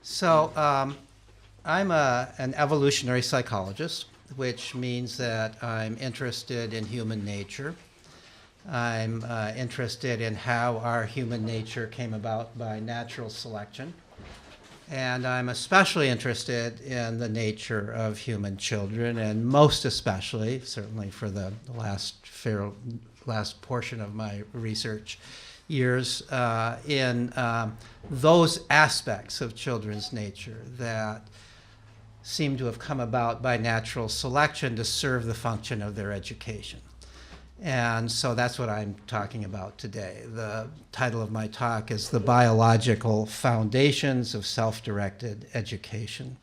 I'm an evolutionary psychologist, which means that I'm interested in human nature. I'm interested in how our human nature came about by natural selection. And I'm especially interested in the nature of human children, and most especially, certainly for the last portion of my research years, in those aspects of children's nature that seem to have come about by natural selection to serve the function of their education. And so that's what I'm talking about today. The title of my talk is The Biological Foundations of Self-Directed Education.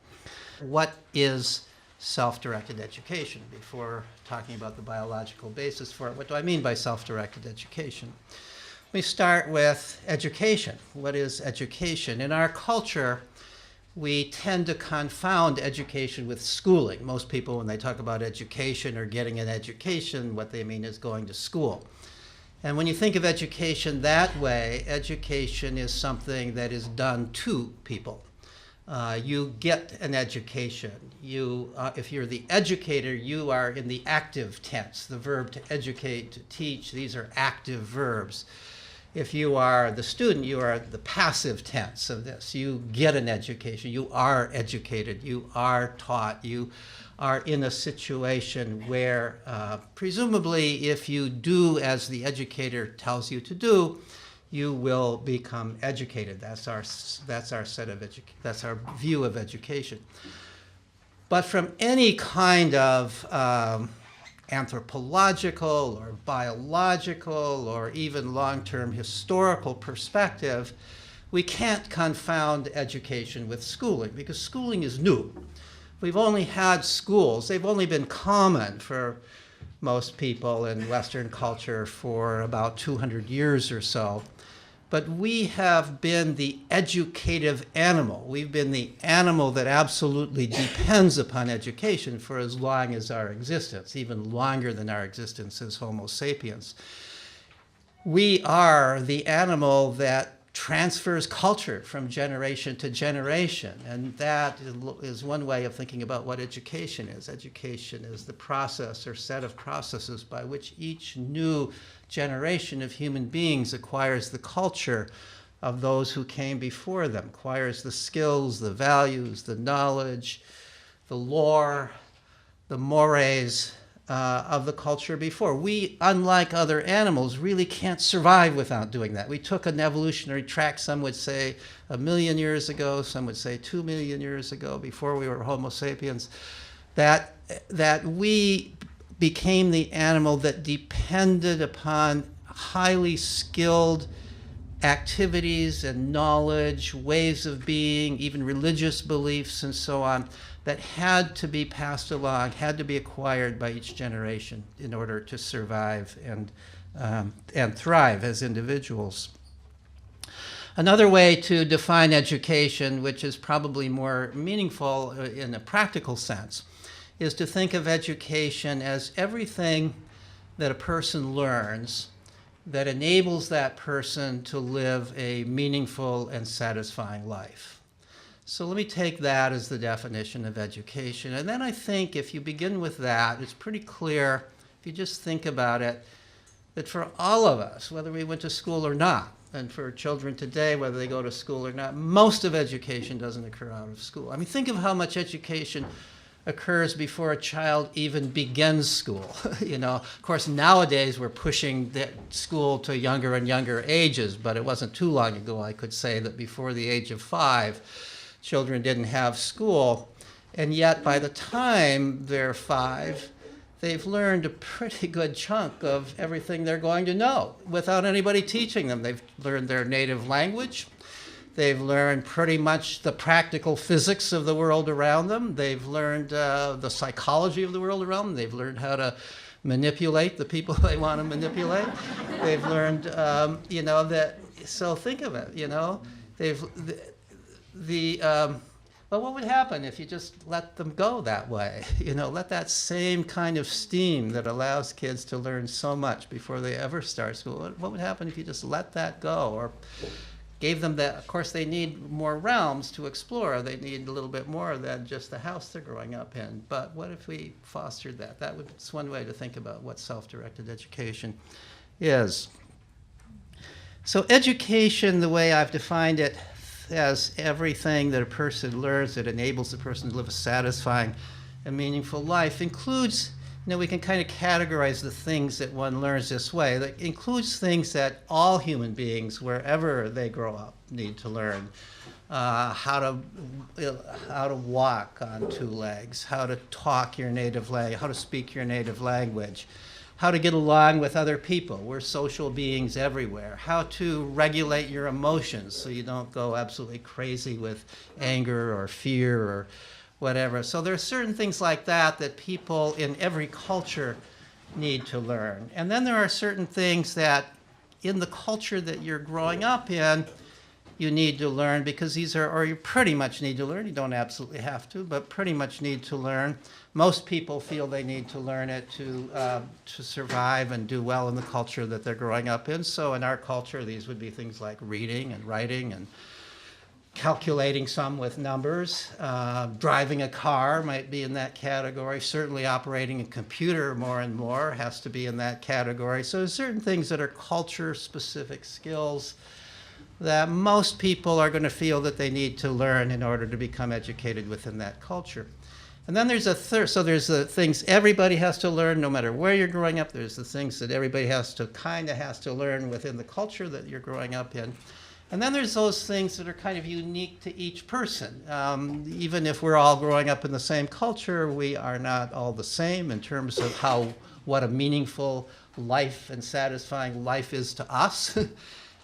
What is self-directed education? Before talking about the biological basis for it, what do I mean by self-directed education? Let me start with education. What is education? In our culture, we tend to confound education with schooling. Most people, when they talk about education or getting an education, what they mean is going to school. And when you think of education that way, education is something that is done to people. You get an education. If you're the educator, you are in the active tense. The verb to educate, to teach, these are active verbs. If you are the student, you are the passive tense of this. You get an education. You are educated. You are taught. You are in a situation where, presumably, if you do as the educator tells you to do, you will become educated. That's our view of education. But from any kind of anthropological or biological or even long-term historical perspective, we can't confound education with schooling, because schooling is new. We've only had schools. They've only been common for most people in Western culture for about 200 years or so. But we have been the educative animal. We've been the animal that absolutely depends upon education for as long as our existence, even longer than our existence as Homo sapiens. We are the animal that transfers culture from generation to generation, and that is one way of thinking about what education is. Education is the process or set of processes by which each new generation of human beings acquires the culture of those who came before them, acquires the skills, the values, the knowledge, the lore, the mores of the culture before. We, unlike other animals, really can't survive without doing that. We took an evolutionary track, some would say 1 million years ago, some would say 2 million years ago, before we were Homo sapiens, that we became the animal that depended upon highly skilled activities and knowledge, ways of being, even religious beliefs and so on, that had to be passed along, had to be acquired by each generation in order to survive and thrive as individuals. Another way to define education, which is probably more meaningful in a practical sense, is to think of education as everything that a person learns that enables that person to live a meaningful and satisfying life. So let me take that as the definition of education. And then I think if you begin with that, it's pretty clear, if you just think about it, that for all of us, whether we went to school or not, and for children today, whether they go to school or not, most of education doesn't occur out of school. I mean, think of how much education occurs before a child even begins school. Of course, nowadays we're pushing school to younger and younger ages, but it wasn't too long ago I could say that before the age of 5, children didn't have school, and yet by the time they're 5, they've learned a pretty good chunk of everything they're going to know without anybody teaching them. They've learned their native language. They've learned pretty much the practical physics of the world around them. They've learned the psychology of the world around them. They've learned how to manipulate the people they want to manipulate. They've learned, so think of it, well, what would happen if you just let them go that way? Let that same kind of steam that allows kids to learn so much before they ever start school, what would happen if you just let that go? Or gave them that. Of course, they need more realms to explore. They need a little bit more than just the house they're growing up in. But what if we fostered that? That's one way to think about what self-directed education is. So education, the way I've defined it, as everything that a person learns that enables the person to live a satisfying and meaningful life, includes, we can kind of categorize the things that one learns this way. That includes things that all human beings, wherever they grow up, need to learn. How to walk on two legs, how to talk your native language, how to speak your native language, how to get along with other people. We're social beings everywhere. How to regulate your emotions so you don't go absolutely crazy with anger or fear or whatever. So there are certain things like that that people in every culture need to learn. And then there are certain things that in the culture that you're growing up in, you need to learn, because these are, or you pretty much need to learn. You don't absolutely have to, but pretty much need to learn. Most people feel they need to learn it to survive and do well in the culture that they're growing up in. So in our culture, these would be things like reading and writing and calculating some with numbers. Driving a car might be in that category. Certainly operating a computer more and more has to be in that category. So there's certain things that are culture-specific skills that most people are going to feel that they need to learn in order to become educated within that culture. And then there's a third, so there's the things everybody has to learn no matter where you're growing up. There's the things that everybody has to learn within the culture that you're growing up in. And then there's those things that are kind of unique to each person. Even if we're all growing up in the same culture, we are not all the same in terms of what a meaningful life and satisfying life is to us.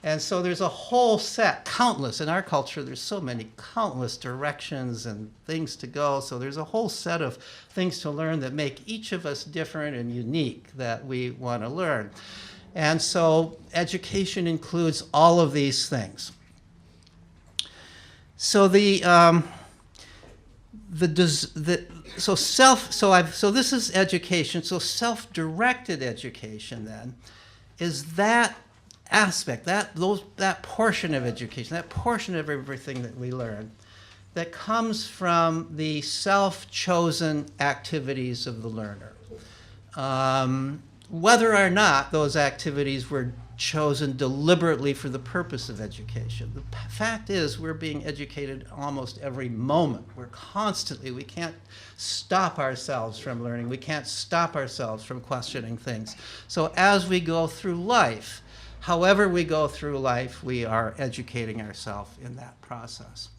And so there's a whole set, countless, in our culture, there's so many countless directions and things to go. So there's a whole set of things to learn that make each of us different and unique that we want to learn. And so education includes all of these things. So this is education. So self-directed education then is that aspect, that portion of education, that portion of everything that we learn that comes from the self-chosen activities of the learner. Whether or not those activities were chosen deliberately for the purpose of education. The fact is we're being educated almost every moment. We can't stop ourselves from learning. We can't stop ourselves from questioning things. So as we go through life, however we go through life, we are educating ourselves in that process.